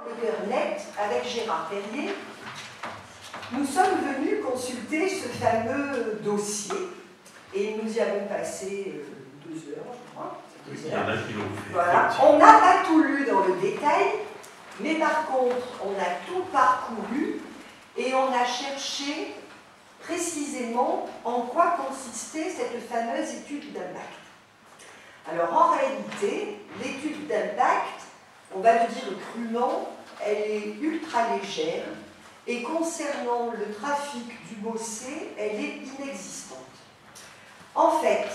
le cœur net avec Gérard Perrier, nous sommes venus consulter ce fameux dossier et nous y avons passé 2 heures, je crois. Il y en a qui l'ont fait. Voilà. On n'a pas tout lu dans le détail, mais par contre, on a tout parcouru et on a cherché précisément en quoi consistait cette fameuse étude d'impact. Alors en réalité, l'étude d'impact, on va le dire crûment, elle est ultra légère et concernant le trafic du Bossé, elle est inexistante. En fait,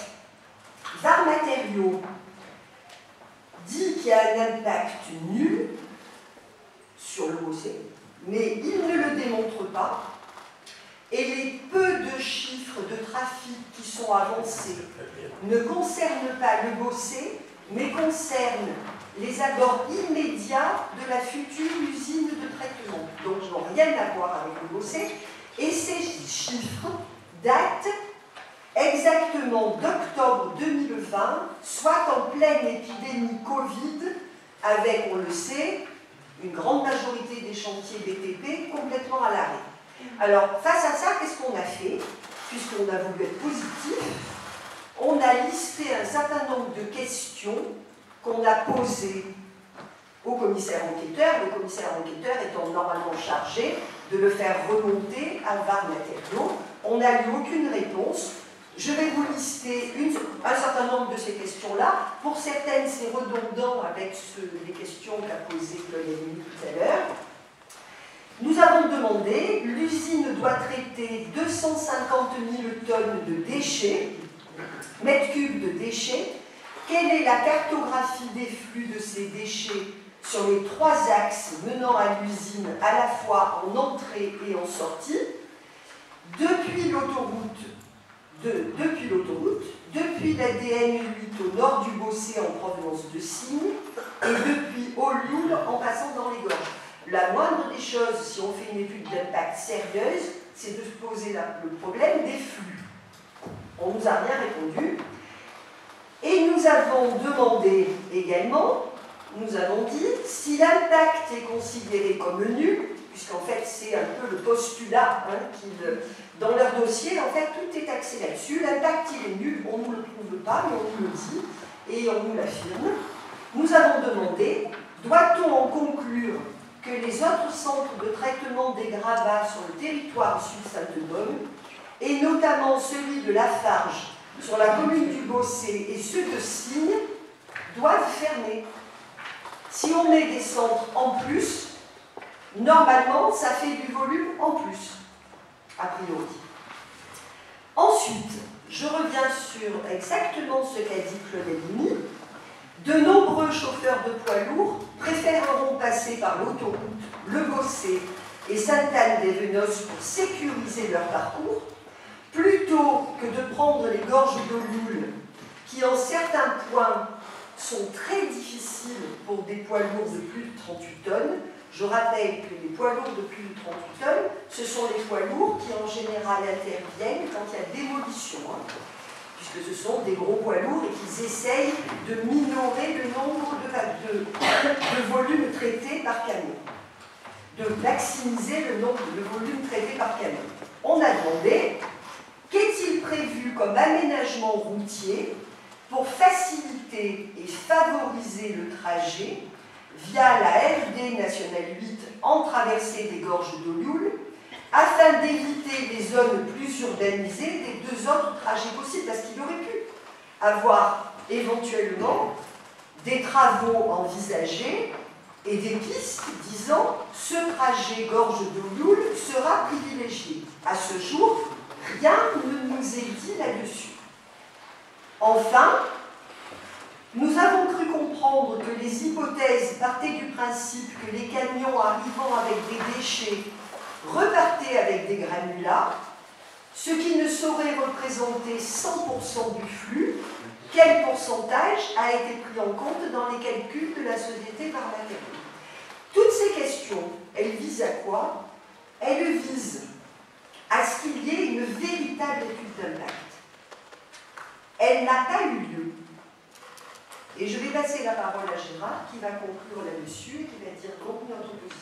VAR Matériaux dit qu'il y a un impact nul sur le Bossé, mais il ne le démontre pas. Et les peu de chiffres de trafic qui sont avancés ne concernent pas le Bossé, mais concernent les abords immédiats de la future usine de traitement. Donc, ils n'ont rien à voir avec le Bossé. Et ces chiffres datent exactement d'octobre 2020, soit en pleine épidémie Covid, avec, on le sait, une grande majorité des chantiers BTP complètement à l'arrêt. Alors, face à ça, qu'est-ce qu'on a fait? Puisqu'on a voulu être positif, on a listé un certain nombre de questions qu'on a posées au commissaire enquêteur, le commissaire enquêteur étant normalement chargé de le faire remonter à VAR Matériaux. On n'a eu aucune réponse. Je vais vous lister un certain nombre de ces questions-là. Pour certaines, c'est redondant avec les questions qu'a posées Claudia Denis tout à l'heure. Nous avons demandé, l'usine doit traiter 250 000 tonnes de déchets, mètres cubes de déchets. Quelle est la cartographie des flux de ces déchets sur les 3 axes menant à l'usine, à la fois en entrée et en sortie, depuis l'autoroute, depuis la DN8 au nord du Bossé en provenance de Signes, et depuis Olioul en passant dans les gorges. La moindre des choses, si on fait une étude d'impact sérieuse, c'est de se poser le problème des flux. On ne nous a rien répondu. Et nous avons demandé également, nous avons dit, si l'impact est considéré comme nul, puisqu'en fait c'est un peu le postulat dans leur dossier, en fait tout est axé là-dessus, l'impact il est nul, on ne nous le prouve pas, mais on nous le dit, et on nous l'affirme. Nous avons demandé, doit-on en conclure que les autres centres de traitement des gravats sur le territoire sud-Saint-Denis, et notamment celui de Lafarge sur la commune du Bossé et ceux de Signes, doivent fermer? Si on met des centres en plus, normalement, ça fait du volume en plus, a priori. Ensuite, je reviens sur exactement ce qu'a dit Claudia Denis. De nombreux chauffeurs de poids lourds préféreront passer par l'autoroute, le Bossé et Sainte-Anne-des-Venosses pour sécuriser leur parcours, plutôt que de prendre les gorges d'Olioul, qui en certains points sont très difficiles pour des poids lourds de plus de 38 tonnes. Je rappelle que les poids lourds de plus de 38 tonnes, ce sont les poids lourds qui en général interviennent quand il y a démolition, puisque ce sont des gros poids lourds et qu'ils essayent de minorer le nombre de volumes traités par camion, de maximiser le nombre de volumes traités par camion. On a demandé, qu'est-il prévu comme aménagement routier pour faciliter et favoriser le trajet via la RD nationale 8 en traversée des gorges d'Olioul, afin d'éviter les zones plus urbanisées des 2 autres trajets possibles, parce qu'il aurait pu avoir éventuellement des travaux envisagés et des pistes disant ce trajet gorge d'Olioul sera privilégié. À ce jour, rien ne nous est dit là-dessus. Enfin, nous avons cru comprendre que les hypothèses partaient du principe que les camions arrivant avec des déchets repartaient avec des granulats, ce qui ne saurait représenter 100% du flux. Quel pourcentage a été pris en compte dans les calculs de la société VAR Matériaux? Toutes ces questions, elles visent à quoi? Elles visent à ce qu'il y ait une véritable étude d'impact. Elle n'a pas eu lieu. Et je vais passer la parole à Gérard qui va conclure là-dessus et qui va dire donc notre position.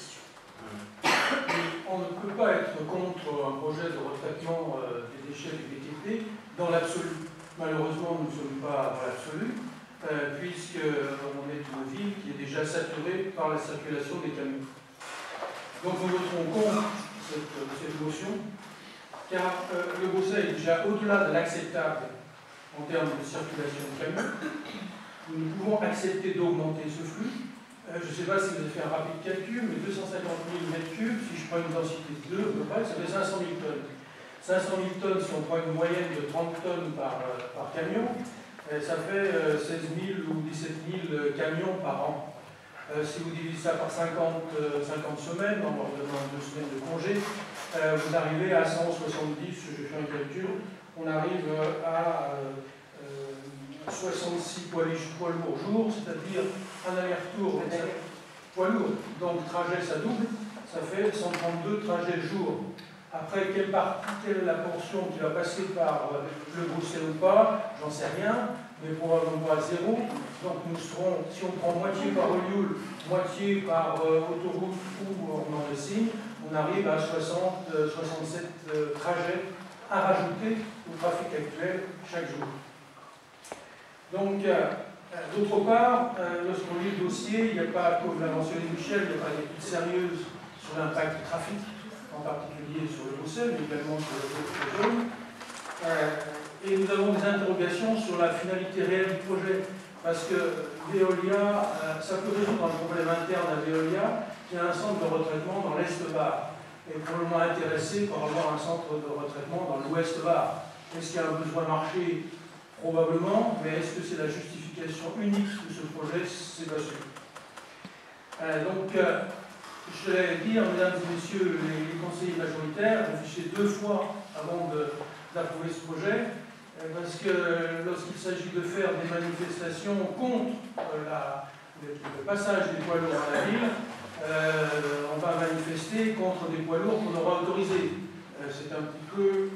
circulation des camions. Donc nous voterons contre cette motion, car le Bruxelles est déjà au-delà de l'acceptable en termes de circulation de camions. Nous pouvons accepter d'augmenter ce flux. Je ne sais pas si vous avez fait un rapide calcul, mais 250 000 m3, si je prends une densité de 2 à peu près, ça fait 500 000 tonnes. 500 000 tonnes, si on prend une moyenne de 30 tonnes par camion, ça fait 16 000 ou 17 000 camions par an. Si vous divisez ça par 50 semaines, en leur donnant 2 semaines de congé, vous arrivez à 170, je fais un calcul, on arrive à 66 poids lourds jour, c'est-à-dire un aller-retour poids lourd. Donc trajet, ça double, ça fait 132 trajets le jour. Après, quelle est la portion qui va passer par le Bruxelles ou pas, j'en sais rien, mais probablement à zéro. Donc nous serons, si on prend moitié par Olioul, moitié par autoroute ou en Messine, on arrive à 67 trajets à rajouter au trafic actuel chaque jour. Donc, d'autre part, lorsqu'on lit le dossier, il n'y a pas, comme l'a mentionné Michel, il n'y a pas d'études sérieuses sur l'impact du trafic, en particulier sur le Bruxelles, mais également sur les autres zones. Et nous avons des interrogations sur la finalité réelle du projet, parce que Veolia, ça peut résoudre un problème interne à Veolia, qui a un centre de retraitement dans l'Est Var, et probablement intéressé par avoir un centre de retraitement dans l'Ouest Var. Est-ce qu'il y a un besoin marché? Probablement, mais est-ce que c'est la justification unique de ce projet? C'est pas sûr. Donc, je vais dire, mesdames et messieurs les conseillers majoritaires, réfléchissez 2 fois avant d'approuver ce projet, parce que lorsqu'il s'agit de faire des manifestations contre le passage des poids lourds à la ville, on va manifester contre des poids lourds qu'on aura autorisés. C'est un petit peu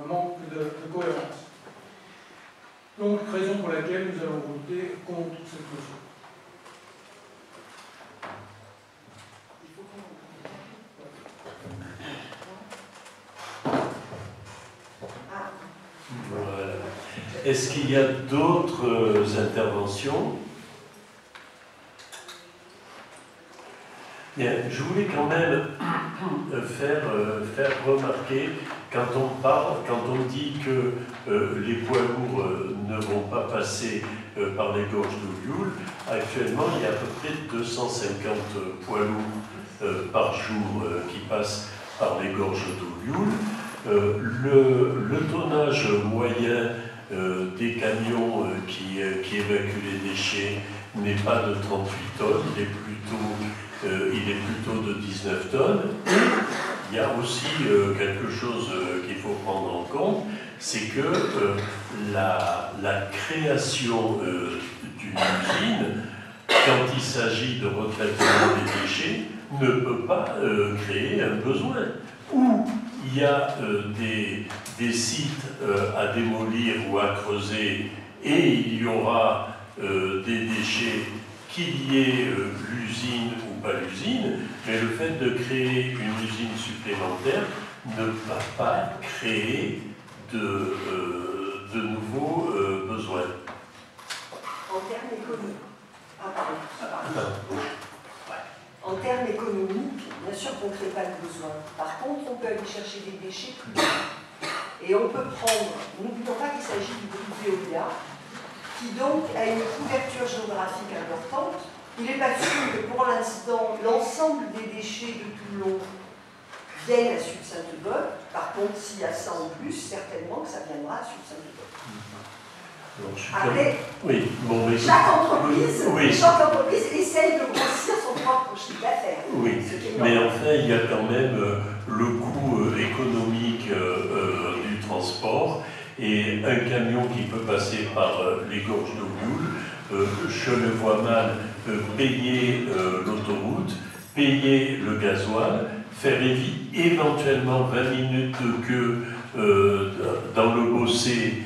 un manque de cohérence. Donc, raison pour laquelle nous allons voter contre cette motion. Voilà. Est-ce qu'il y a d'autres interventions? Bien, je voulais quand même faire remarquer, quand on dit que les poids lourds ne vont pas passer par les gorges d'Olioul, actuellement il y a à peu près 250 poids lourds par jour qui passent par les gorges d'Olioul. Le tonnage moyen des camions qui évacuent les déchets n'est pas de 38 tonnes, il est plutôt de 19 tonnes. Et il y a aussi quelque chose qu'il faut prendre en compte, c'est que la création d'une usine, quand il s'agit de retraitement des déchets, ne peut pas créer un besoin. Ou il y a des sites à démolir ou à creuser et il y aura des déchets, qu'il y ait l'usine ou pas l'usine, mais le fait de créer une usine supplémentaire ne va pas créer de nouveaux besoins. En termes économiques. En termes économiques, bien sûr qu'on ne crée pas de besoin. Par contre, on peut aller chercher des déchets plus loin. Et on peut prendre, n'oublions pas qu'il s'agit du groupe Veolia, qui donc a une couverture géographique importante. Il n'est pas sûr que pour l'instant, l'ensemble des déchets de Toulon viennent à Sud-Saint-Eudode. Par contre, s'il y a ça en plus, certainement que ça viendra à Sud-Saint-Eudode. Après, oui, bon, chaque entreprise essaye de grossir son propre chiffre d'affaires. Oui, mais enfin, il y a quand même le coût économique du transport, et un camion qui peut passer par les gorges d'Olioul, je le vois mal payer l'autoroute, payer le gasoil, faire éventuellement 20 minutes de queue dans le Bossé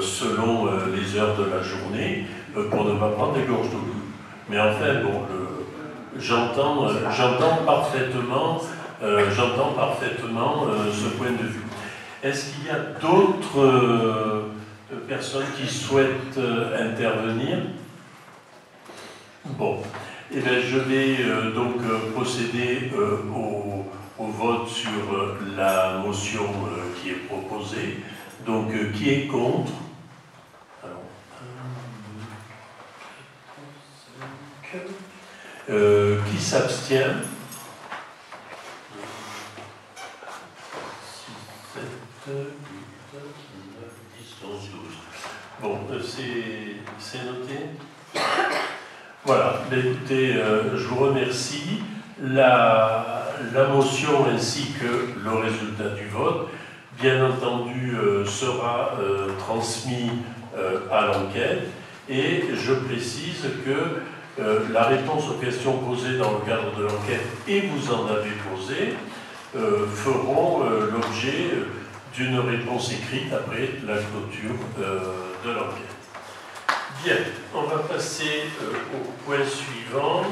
selon les heures de la journée pour ne pas prendre les gorges d'Olioul. Mais enfin, bon, j'entends parfaitement ce point de vue. Est-ce qu'il y a d'autres personnes qui souhaitent intervenir? Bon, Eh bien, je vais donc procéder au vote sur la motion qui est proposée. Donc, qui est contre? Alors, 1, 2, 3, 4, 5. Qui s'abstient? 6, 7, 8, 9, 10, 11, 12. Bon, c'est noté. Voilà, écoutez, je vous remercie. La motion ainsi que le résultat du vote, bien entendu, sera transmis à l'enquête. Et je précise que la réponse aux questions posées dans le cadre de l'enquête, et vous en avez posé, feront l'objet d'une réponse écrite après la clôture de l'enquête. Bien, on va passer au point suivant.